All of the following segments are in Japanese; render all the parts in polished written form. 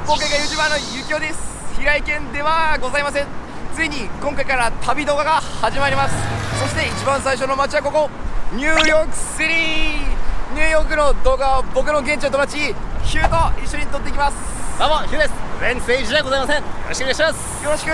僕が YouTuber のゆきおです。平井堅ではございません。ついに今回から旅動画が始まります。そして一番最初の街はここニューヨークシティ。ニューヨークの動画は僕の現地の友達ヒューと一緒に撮っていきます。どうもヒューです。レンツエイジではございません。よろしくお願いします。よろしく。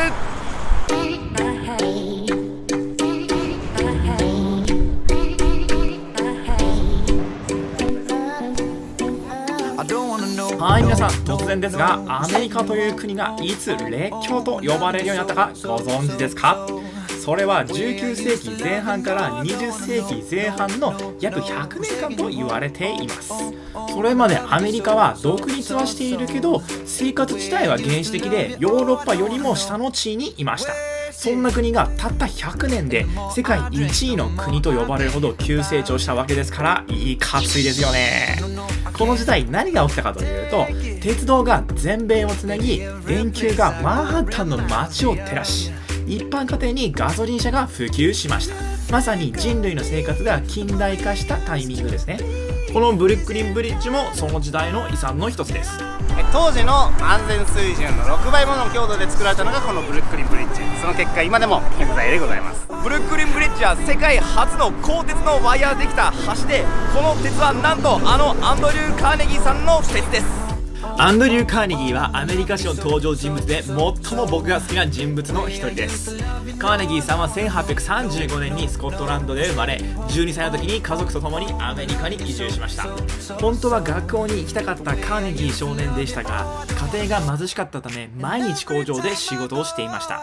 はい、皆さん、突然ですが、アメリカという国がいつ列強と呼ばれるようになったかご存知ですか？それは19世紀前半から20世紀前半の約100年間と言われています。それまでアメリカは独立はしているけど、生活自体は原始的でヨーロッパよりも下の地位にいました。そんな国がたった100年で世界1位の国と呼ばれるほど急成長したわけですから、いい活いですよね。この時代何が起きたかというと、鉄道が全米をつなぎ、電球がマンハッタンの街を照らし、一般家庭にガソリン車が普及しました。まさに人類の生活が近代化したタイミングですね。このブルックリンブリッジもその時代の遺産の一つです。当時の安全水準の6倍もの強度で作られたのがこのブルックリンブリッジ。その結果今でも健在でございます。ブルックリンブリッジは世界初の鋼鉄のワイヤーできた橋で、この鉄はなんとあのアンドリュー・カーネギーさんの鉄です。アンドリュー・カーネギーはアメリカ史の登場人物で最も僕が好きな人物の一人です。カーネギーさんは1835年にスコットランドで生まれ、12歳の時に家族と共にアメリカに移住しました。本当は学校に行きたかったカーネギー少年でしたが、家庭が貧しかったため毎日工場で仕事をしていました。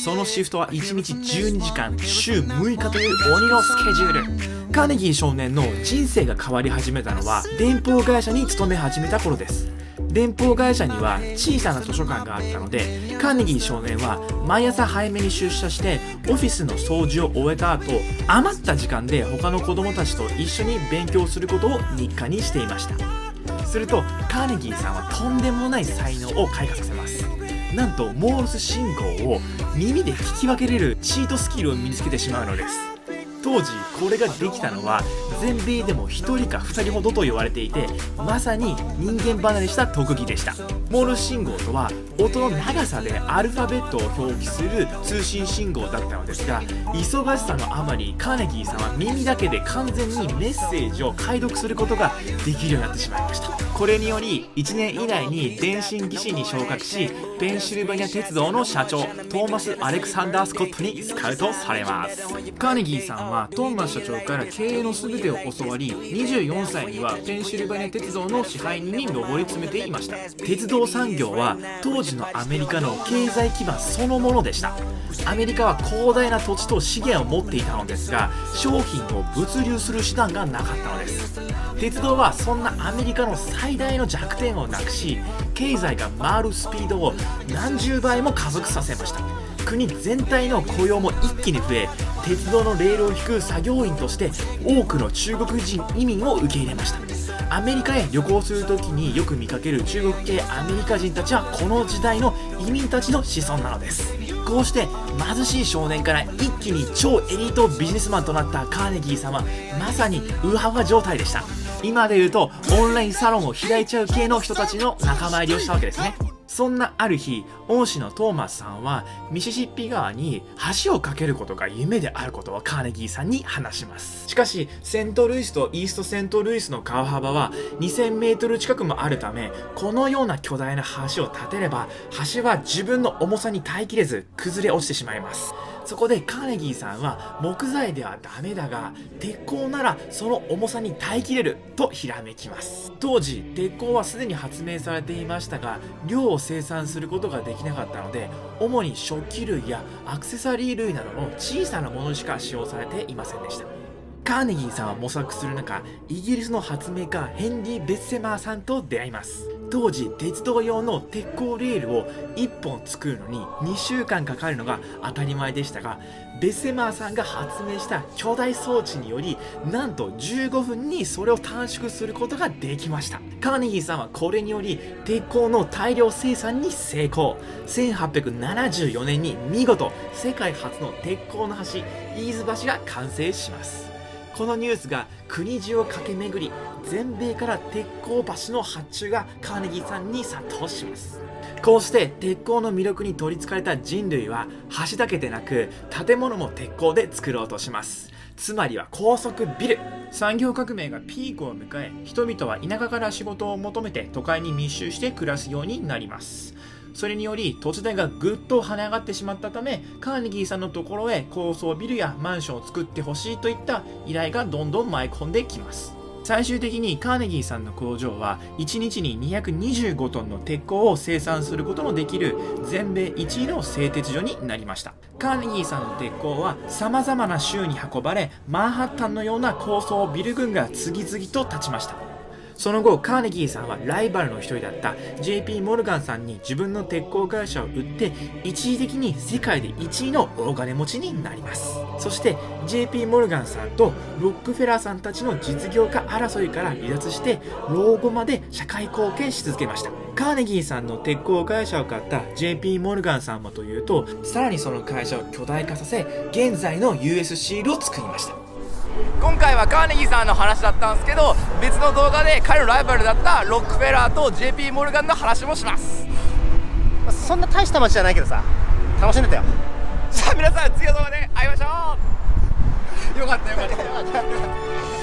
そのシフトは1日12時間週6日という鬼のスケジュール。カーネギー少年の人生が変わり始めたのは電報会社に勤め始めた頃です。電報会社には小さな図書館があったので、カーネギー少年は毎朝早めに出社してオフィスの掃除を終えた後、余った時間で他の子供たちと一緒に勉強することを日課にしていました。するとカーネギーさんはとんでもない才能を開花させます。なんとモールス信号を耳で聞き分けれるチートスキルを身につけてしまうのです。当時これができたのは全米でも1人か2人ほどと言われていて、まさに人間離れした特技でした。モールス信号とは音の長さでアルファベットを表記する通信信号だったのですが、忙しさのあまりカーネギーさんは耳だけで完全にメッセージを解読することができるようになってしまいました。これにより1年以内に電信技師に昇格し、ペンシルバニア鉄道の社長トーマス・アレクサンダー・スコットにスカウトされます。カーネギーさんはトーマス社長から経営の全てを教わり、24歳にはペンシルバニア鉄道の支配人に上り詰めていました。鉄道産業は当時のアメリカの経済基盤そのものでした。アメリカは広大な土地と資源を持っていたのですが、商品を物流する手段がなかったのです。鉄道はそんなアメリカの最大の弱点をなくし、経済が回るスピードを何十倍も加速させました。国全体の雇用も一気に増え、鉄道のレールを引く作業員として多くの中国人移民を受け入れました。アメリカへ旅行するときによく見かける中国系アメリカ人たちはこの時代の移民たちの子孫なのです。こうして貧しい少年から一気に超エリートビジネスマンとなったカーネギーさんはまさにウハウハ状態でした。今で言うとオンラインサロンを開いちゃう系の人たちの仲間入りをしたわけですね。そんなある日、恩師のトーマスさんはミシシッピ川に橋を架けることが夢であることをカーネギーさんに話します。しかしセントルイスとイーストセントルイスの川幅は2000メートル近くもあるため、このような巨大な橋を建てれば橋は自分の重さに耐えきれず崩れ落ちてしまいます。そこでカーネギーさんは木材ではダメだが鉄鋼ならその重さに耐えきれるとひらめきます。当時鉄鋼はすでに発明されていましたが、量を生産することができなかったので、主に食器類やアクセサリー類などの小さなものしか使用されていませんでした。カーネギーさんは模索する中、イギリスの発明家ヘンリー・ベッセマーさんと出会います。当時鉄道用の鉄鋼レールを1本作るのに2週間かかるのが当たり前でしたが、ベッセマーさんが発明した巨大装置によりなんと15分にそれを短縮することができました。カーネギーさんはこれにより鉄鋼の大量生産に成功。1874年に見事世界初の鉄鋼の橋、イーズ橋が完成します。このニュースが国中を駆け巡り、全米から鉄鋼橋の発注がカーネギーさんに殺到します。こうして鉄鋼の魅力に取りつかれた人類は橋だけでなく建物も鉄鋼で作ろうとします。つまりは高速ビル。産業革命がピークを迎え、人々は田舎から仕事を求めて都会に密集して暮らすようになります。それにより土地代がぐっと跳ね上がってしまったため、カーネギーさんのところへ高層ビルやマンションを作ってほしいといった依頼がどんどん舞い込んできます。最終的にカーネギーさんの工場は1日に225トンの鉄鋼を生産することのできる全米1位の製鉄所になりました。カーネギーさんの鉄鋼は様々な州に運ばれ、マンハッタンのような高層ビル群が次々と建ちました。その後、カーネギーさんはライバルの一人だった JP モルガンさんに自分の鉄鋼会社を売って、一時的に世界で1位の大金持ちになります。そして JP モルガンさんとロックフェラーさんたちの実業家争いから離脱して、老後まで社会貢献し続けました。カーネギーさんの鉄鋼会社を買った JP モルガンさんもというと、さらにその会社を巨大化させ、現在の US シールを作りました。今回はカーネギーさんの話だったんですけど、別の動画で彼のライバルだったロックフェラーと JP モルガンの話もします。そんな大した街じゃないけどさ、楽しんでたよ。さあ皆さん、次の動画で会いましょう。よかったよかった